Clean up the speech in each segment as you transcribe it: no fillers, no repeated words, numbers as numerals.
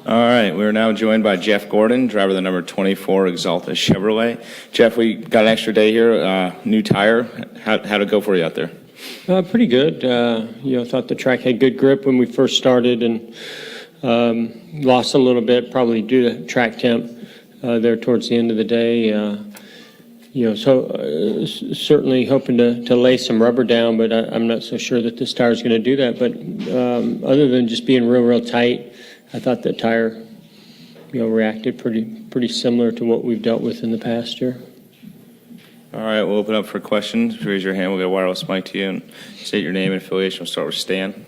All right, we're now joined by Jeff Gordon, driver of the number 24 Exalta Chevrolet. Jeff, we got an extra day here, new tire. How'd it go for you out there? Pretty good. I thought the track had good grip when we first started, and lost a little bit, probably due to track temp there towards the end of the day. Certainly hoping to lay some rubber down, but I'm not so sure that this tire is going to do that. But other than just being real tight, I thought the tire, reacted pretty similar to what we've dealt with in the past year. All right, we'll open up for questions. If you raise your hand, we'll get a wireless mic to you and state your name and affiliation. We'll start with Stan.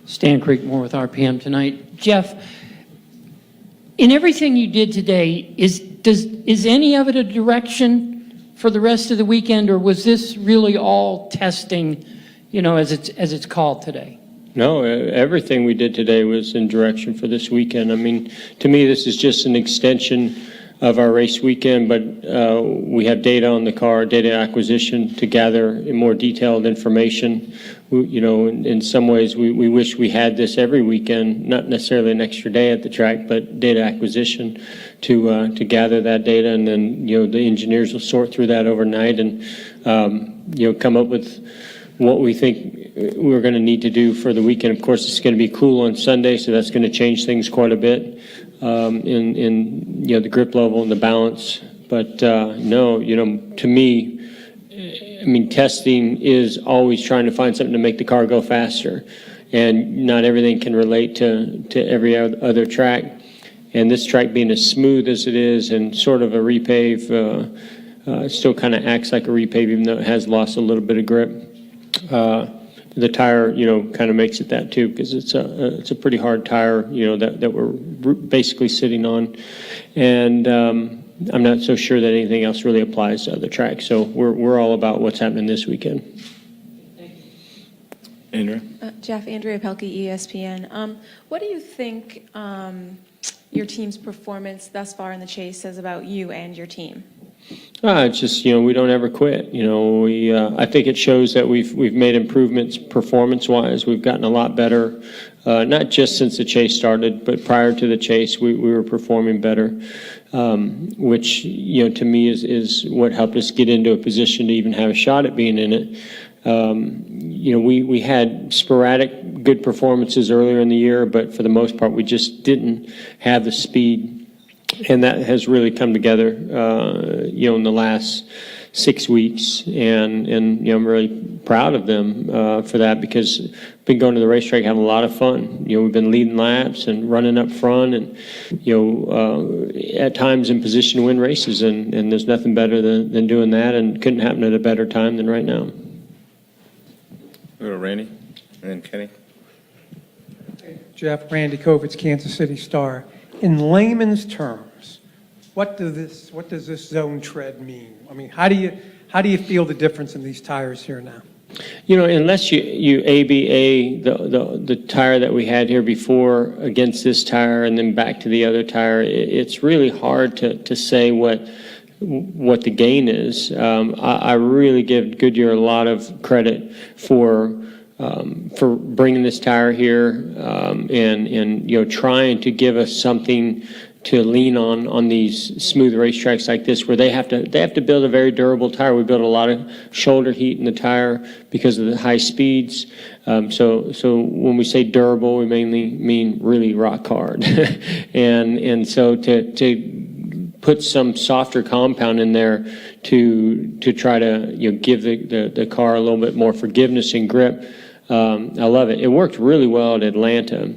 Stan Creekmore with RPM tonight. Jeff, in everything you did today, is any of it a direction for the rest of the weekend, or was this really all testing, as it's called today? No, everything we did today was in direction for this weekend. I mean, to me, this is just an extension of our race weekend, but we have data on the car, data acquisition to gather more detailed information. In some ways, we wish we had this every weekend, not necessarily an extra day at the track, but data acquisition to gather that data, and then the engineers will sort through that overnight and come up with what we think we're going to need to do for the weekend. Of course, it's going to be cool on Sunday, so that's going to change things quite a bit in the grip level and the balance. But to me, I mean, testing is always trying to find something to make the car go faster, and not everything can relate to every other track. And this track being as smooth as it is and sort of a repave, still kind of acts like a repave, even though it has lost a little bit of grip. The tire, kind of makes it that too, because it's a pretty hard tire, that we're basically sitting on, and I'm not so sure that anything else really applies to other tracks. So we're all about what's happening this weekend. Andrea? Jeff, Andrea Pelkey, ESPN. What do you think your team's performance thus far in the chase says about you and your team? It's just, we don't ever quit. I think it shows that we've made improvements performance-wise. We've gotten a lot better, not just since the chase started, but prior to the chase, we were performing better, which, to me is what helped us get into a position to even have a shot at being in it. We had sporadic good performances earlier in the year, but for the most part, we just didn't have the speed. And that has really come together, in the last 6 weeks, and I'm really proud of them for that, because we've been going to the racetrack having a lot of fun. We've been leading laps and running up front, and at times in position to win races, and there's nothing better than doing that, and couldn't happen at a better time than right now. We'll go to Randy, and then Kenny. Jeff, Randy Kovitz, Kansas City Star. In layman's terms, what does this zone tread mean? I mean, how do you feel the difference in these tires here now? Unless you ABA the tire that we had here before against this tire and then back to the other tire, it's really hard to say what the gain is. I really give Goodyear a lot of credit for bringing this tire here and trying to give us something to lean on these smooth racetracks like this, where they have to build a very durable tire. We built a lot of shoulder heat in the tire because of the high speeds. So when we say durable, we mainly mean really rock hard. and so to put some softer compound in there to try to give the car a little bit more forgiveness and grip. I love it. It worked really well at Atlanta.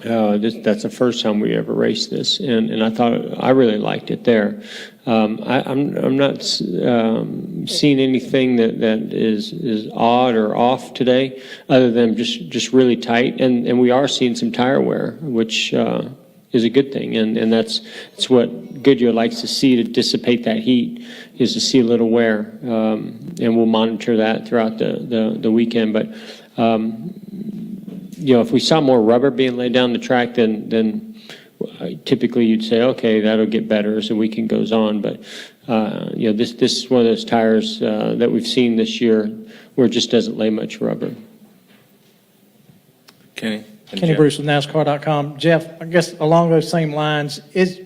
That's the first time we ever raced this, and I really liked it there. I'm not seeing anything that is odd or off today, other than just really tight, and we are seeing some tire wear, which is a good thing, and that's what Goodyear likes to see, to dissipate that heat, is to see a little wear, and we'll monitor that throughout the weekend. But if we saw more rubber being laid down the track, then typically you'd say, okay, that'll get better as the weekend goes on. But this is one of those tires that we've seen this year where it just doesn't lay much rubber. Kenny? and Kenny Jeff. Bruce with NASCAR.com. Jeff, I guess along those same lines, is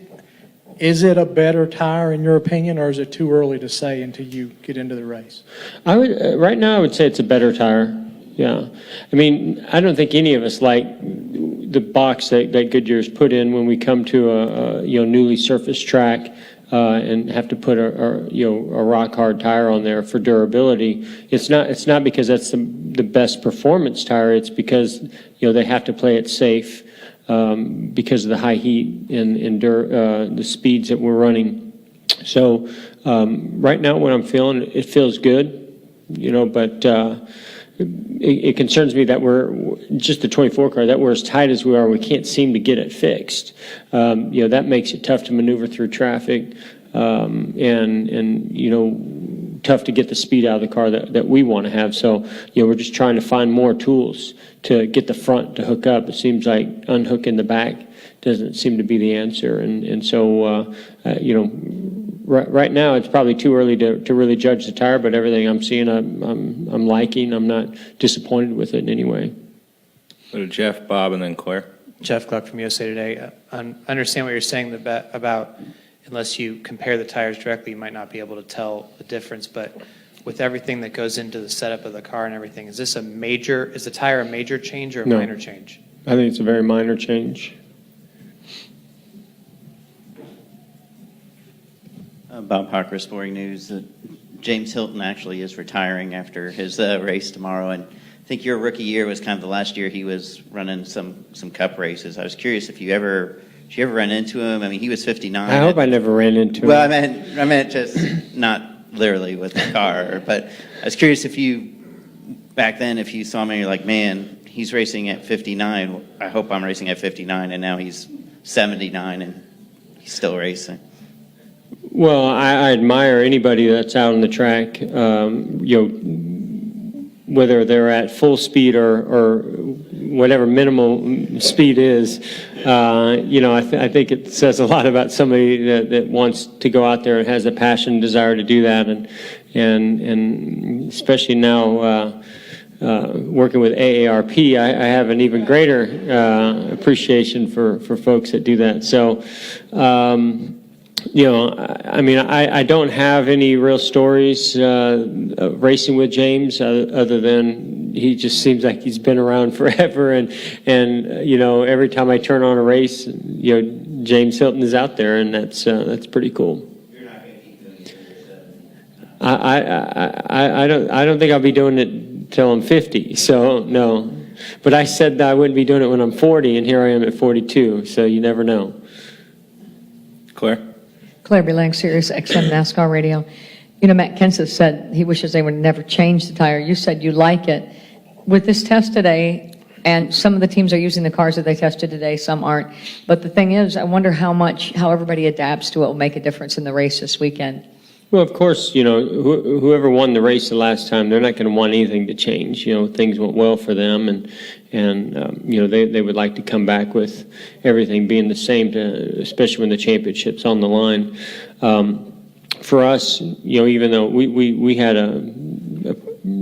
it a better tire in your opinion, or is it too early to say until you get into the race? I would right now I would say it's a better tire. Yeah, I mean I don't think any of us like the box that Goodyear's put in when we come to a newly surfaced track and have to put a rock hard tire on there for durability. It's not because that's the best performance tire. It's because they have to play it safe. Because of the high heat and the speeds that we're running. So right now what I'm feeling, it feels good, but it concerns me that we're just the 24 car, that we're as tight as we are, we can't seem to get it fixed. That makes it tough to maneuver through traffic and tough to get the speed out of the car that we want to have. So, we're just trying to find more tools to get the front to hook up. It seems like unhooking the back doesn't seem to be the answer. And so, right now it's probably too early to really judge the tire, but everything I'm seeing, I'm liking. I'm not disappointed with it in any way. Go to Jeff, Bob, and then Claire. Jeff Gluck from USA Today. I understand what you're saying about unless you compare the tires directly, you might not be able to tell the difference. But with everything that goes into the setup of the car and everything, is the tire a major change or a No. minor change? I think it's a very minor change. Bob Parker, Sporting News. James Hilton actually is retiring after his race tomorrow, and I think your rookie year was kind of the last year he was running some Cup races. I was curious if did you ever run into him? I mean, he was 59. I hope I never ran into him. Well, I meant just not literally with the car, but I was curious if you back then if you saw him and you're like, man, he's racing at 59. I hope I'm racing at 59, and now he's 79 and he's still racing. Well, I admire anybody that's out on the track, whether they're at full speed or whatever minimal speed is. I think it says a lot about somebody that wants to go out there and has a passion and desire to do that, and especially now working with AARP, I have an even greater appreciation for folks that do that. So. I don't have any real stories of racing with James other than he just seems like he's been around forever. And every time I turn on a race, James Hilton is out there, and that's pretty cool. You're not going to keep doing it. I don't think I'll be doing it till I'm 50. So no, but I said that I wouldn't be doing it when I'm 40, and here I am at 42. So you never know. Claire? Claire Belang, Sirius XM NASCAR Radio. Matt Kenseth said he wishes they would never change the tire. You said you like it. With this test today, and some of the teams are using the cars that they tested today, some aren't. But the thing is, I wonder how everybody adapts to it will make a difference in the race this weekend. Well, of course, whoever won the race the last time, they're not going to want anything to change. Things went well for them, and they would like to come back with everything being the same, especially when the championship's on the line. For us, even though we had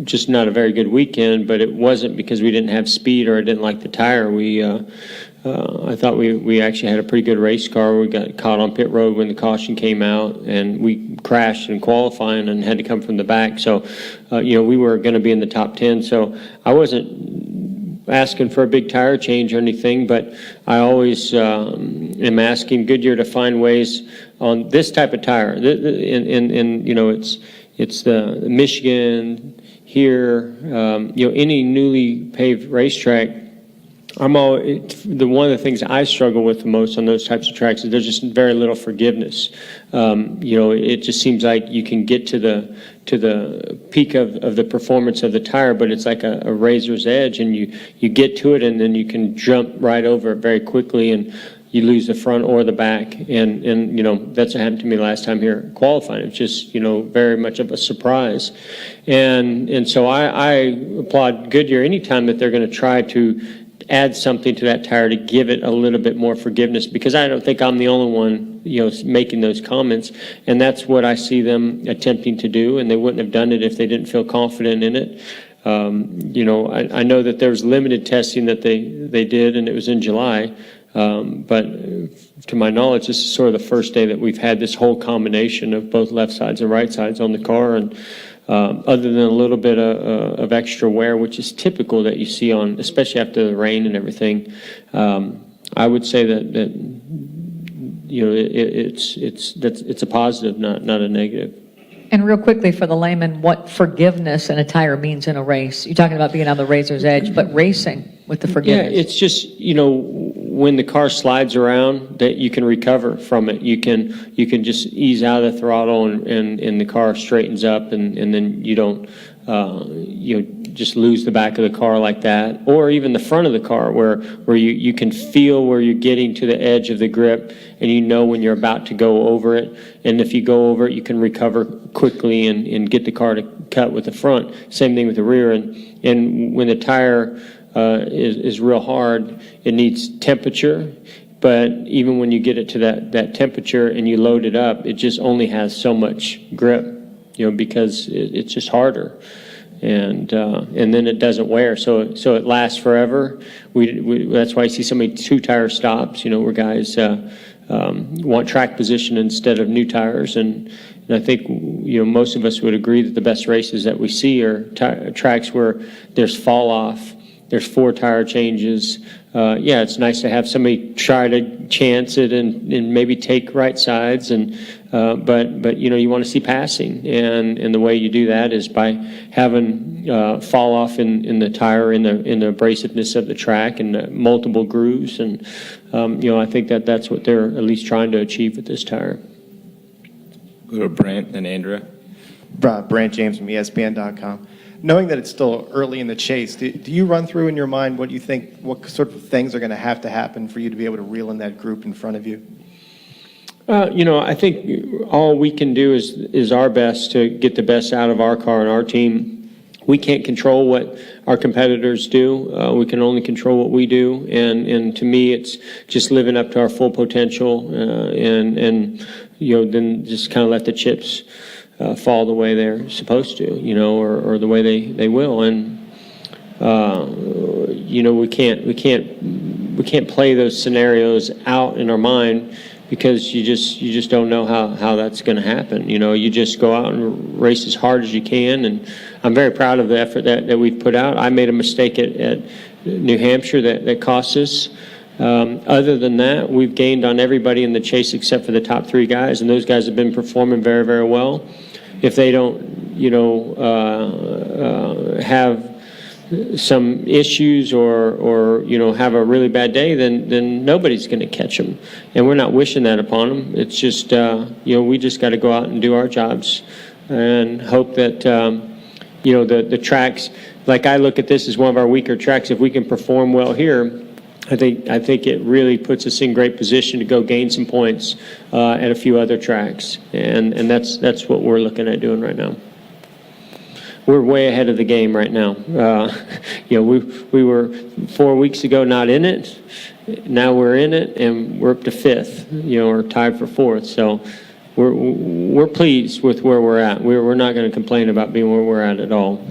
just not a very good weekend, but it wasn't because we didn't have speed or I didn't like the tire. I thought we actually had a pretty good race car. We got caught on pit road when the caution came out, and we crashed in qualifying and had to come from the back. So, we were going to be in the top 10. So I wasn't asking for a big tire change or anything, but I always am asking Goodyear to find ways on this type of tire. It's the Michigan here, any newly paved racetrack. One of the things I struggle with the most on those types of tracks is there's just very little forgiveness. It just seems like you can get to the peak of the performance of the tire, but it's like a razor's edge, and you get to it, and then you can jump right over it very quickly, and you lose the front or the back. And that's what happened to me last time here qualifying. It's just very much of a surprise, and so I applaud Goodyear anytime that they're going to try to add something to that tire to give it a little bit more forgiveness, because I don't think I'm the only one, making those comments, and that's what I see them attempting to do, and they wouldn't have done it if they didn't feel confident in it. I know that there was limited testing that they did, and it was in July. But to my knowledge, this is sort of the first day that we've had this whole combination of both left sides and right sides on the car. And other than a little bit of extra wear, which is typical that you see on, especially after the rain and everything, I would say that it's a positive, not a negative. And real quickly for the layman, what forgiveness in a tire means in a race. You're talking about being on the razor's edge, but racing with the forgiveness. Yeah, it's just, when the car slides around, that you can recover from it. You can just ease out of the throttle and the car straightens up, and then you don't just lose the back of the car like that, or even the front of the car where you can feel where you're getting to the edge of the grip, and you know when you're about to go over it. And if you go over it, you can recover quickly and get the car to cut with the front. Same thing with the rear. And when the tire is real hard, it needs temperature. But even when you get it to that temperature and you load it up, it just only has so much grip, because it's just harder. And then it doesn't wear, so it lasts forever. That's why you see so many two-tire stops, where guys want track position instead of new tires. And I think most of us would agree that the best races that we see are tracks where there's fall off, there's 4 tire changes. It's nice to have somebody try to chance it and maybe take right sides, but you want to see passing, and the way you do that is by having fall off in the tire, in the abrasiveness of the track, and multiple grooves, and I think that's what they're at least trying to achieve with this tire. Go to Brant and Andrea. Brant James from ESPN.com. Knowing that it's still early in the chase, do you run through in your mind what you think, what sort of things are going to have to happen for you to be able to reel in that group in front of you? I think all we can do is our best to get the best out of our car and our team. We can't control what our competitors do. We can only control what we do. And to me, it's just living up to our full potential and then just kind of let the chips fall the way they're supposed to, or the way they will. And, we can't play those scenarios out in our mind, because you just don't know how that's going to happen. You just go out and race as hard as you can. And I'm very proud of the effort that we've put out. I made a mistake at New Hampshire that cost us. Other than that, we've gained on everybody in the chase except for the top 3 guys, and those guys have been performing very, very well. If they don't, have some issues or have a really bad day, then nobody's going to catch them, and we're not wishing that upon them. It's just we just got to go out and do our jobs and hope that the tracks, like I look at this as one of our weaker tracks. If we can perform well here, I think it really puts us in great position to go gain some points at a few other tracks, and that's what we're looking at doing right now. We're way ahead of the game right now. We were 4 weeks ago not in it. Now we're in it, and we're up to 5th, or tied for 4th. So we're pleased with where we're at. We're not going to complain about being where we're at all.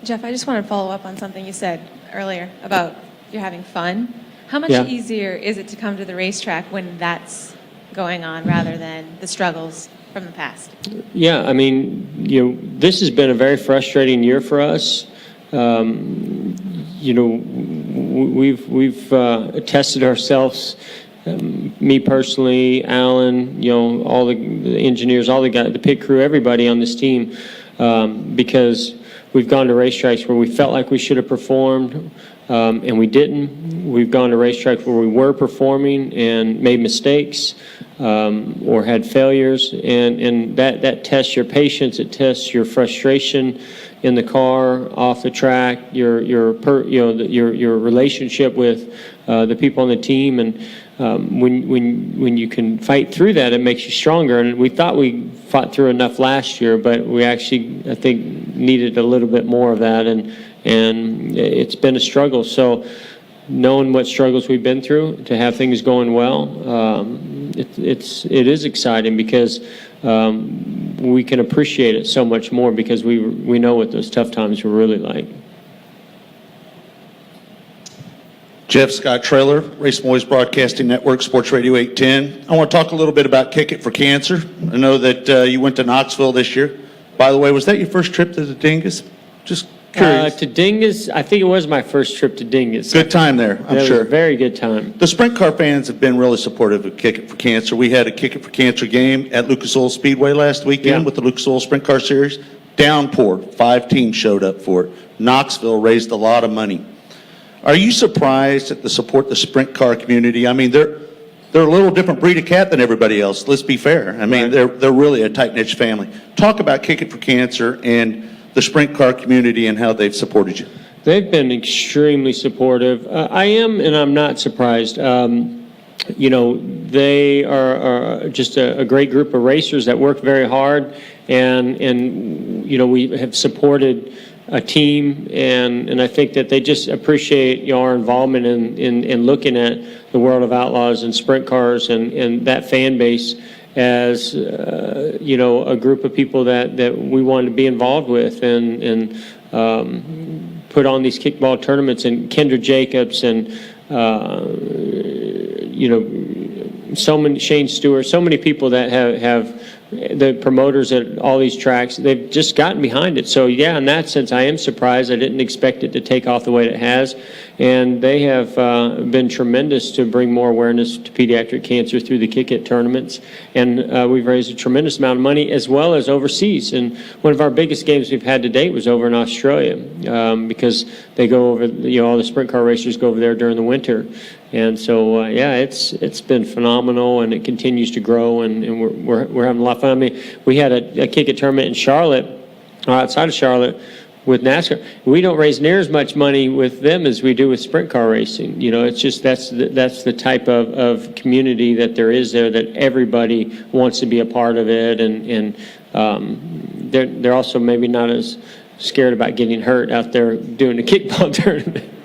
Jeff, I just want to follow up on something you said earlier about you're having fun. How much Yeah. easier is it to come to the racetrack when that's going on rather than the struggles from the past? Yeah, I mean, this has been a very frustrating year for us. We've tested ourselves. Me personally, Alan, all the engineers, all the guys, the pit crew, everybody on this team, because we've gone to racetracks where we felt like we should have performed, and we didn't. We've gone to racetracks where we were performing and made mistakes or had failures, and that tests your patience. It tests your frustration in the car, off the track, your relationship with the people on the team, and when you can fight through that, it makes you stronger. And we thought we fought through enough last year, but we actually, I think, needed a little bit more of that, and it's been a struggle. So knowing what struggles we've been through, to have things going well, it is exciting, because we can appreciate it so much more because we know what those tough times were really like. Jeff Scott Trailer, Race Boys Broadcasting Network, Sports Radio 810. I want to talk a little bit about Kick It for Cancer. I know that you went to Knoxville this year. By the way, was that your first trip to the Dingus? Just curious. To Dingus, I think it was my first trip to Dingus. Good time there, I'm That sure. was a very good time. The sprint car fans have been really supportive of Kick It for Cancer. We had a Kick It for Cancer game at Lucas Oil Speedway last weekend Yeah. with the Lucas Oil Sprint Car Series. Downpour, 5 teams showed up for it. Knoxville raised a lot of money. Are you surprised at the support the sprint car community? I mean, they're a little different breed of cat than everybody else. Let's be fair. I mean, they're really a tight-knit family. Talk about Kick It for Cancer and the sprint car community and how they've supported you. They've been extremely supportive. I am and I'm not surprised. You know, they are just a great group of racers that work very hard, and you know, we have supported a team, and I think that they just appreciate our involvement in looking at the world of outlaws and sprint cars and that fan base as you know, a group of people that we want to be involved with and put on these kickball tournaments, and Kendra Jacobs and you know, so many, Shane Stewart, so many people that have the promoters at all these tracks, they've just gotten behind it. So yeah, in that sense, I am surprised. I didn't expect it to take off the way it has. And they have been tremendous to bring more awareness to pediatric cancer through the Kick It tournaments. And we've raised a tremendous amount of money as well as overseas. And one of our biggest games we've had to date was over in Australia because they go over, you know, all the sprint car racers go over there during the winter. And so, yeah, it's been phenomenal, and it continues to grow, and we're having a lot of fun. I mean, we had a Kick It tournament in Charlotte, or outside of Charlotte, with NASCAR. We don't raise near as much money with them as we do with sprint car racing. You know, it's just that's the type of community that there is there, that everybody wants to be a part of it, and they're also maybe not as scared about getting hurt out there doing a kickball tournament.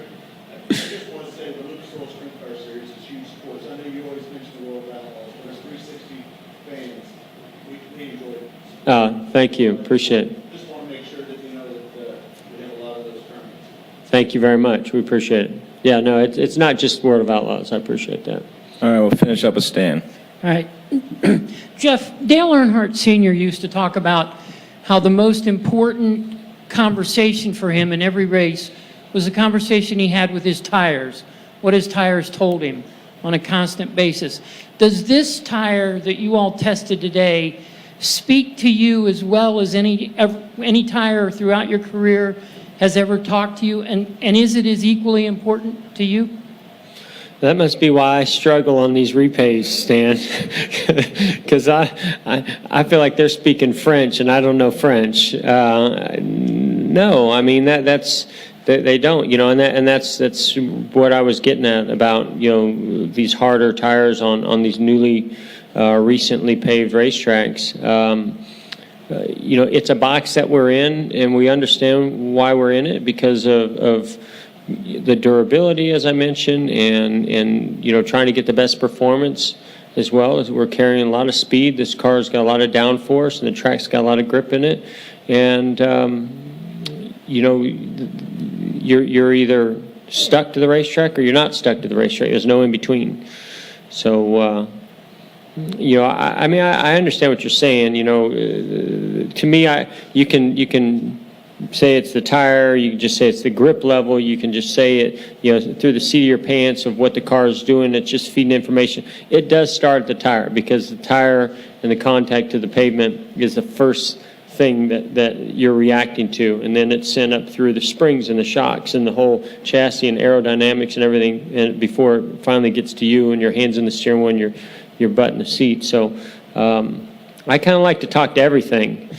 Thank you. Appreciate it. Just want to make sure that you know that we have a lot of those tournaments. Thank you very much. We appreciate it. Yeah, no, it's not just World of Outlaws. I appreciate that. All right, we'll finish up with Stan. All right. Jeff, Dale Earnhardt Sr. used to talk about how the most important conversation for him in every race was the conversation he had with his tires, what his tires told him on a constant basis. Does this tire that you all tested today speak to you as well as any tire throughout your career has ever talked to you? And is it as equally important to you? That must be why I struggle on these repays, Stan, because I feel like they're speaking French and I don't know French. No, I mean that's they don't, you know, and that's what I was getting at about, you know, these harder tires on these newly recently paved racetracks. You know, it's a box that we're in, and we understand why we're in it because of the durability, as I mentioned, and you know, trying to get the best performance, as well as we're carrying a lot of speed. This car's got a lot of downforce, and the track's got a lot of grip in it. And you know, you're either stuck to the racetrack or you're not stuck to the racetrack. There's no in between. So. You know, I mean, I understand what you're saying. You know, to me, you can say it's the tire. You can just say it's the grip level. You can just say it, you know, through the seat of your pants of what the car is doing. It's just feeding information. It does start at the tire because the tire and the contact to the pavement is the first thing that you're reacting to, and then it's sent up through the springs and the shocks and the whole chassis and aerodynamics and everything, and before it finally gets to you and your hands in the steering wheel and your butt in the seat. So I kind of like to talk to everything.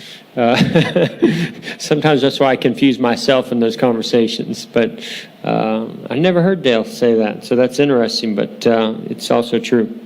Sometimes that's why I confuse myself in those conversations, but I never heard Dale say that, so that's interesting, but it's also true.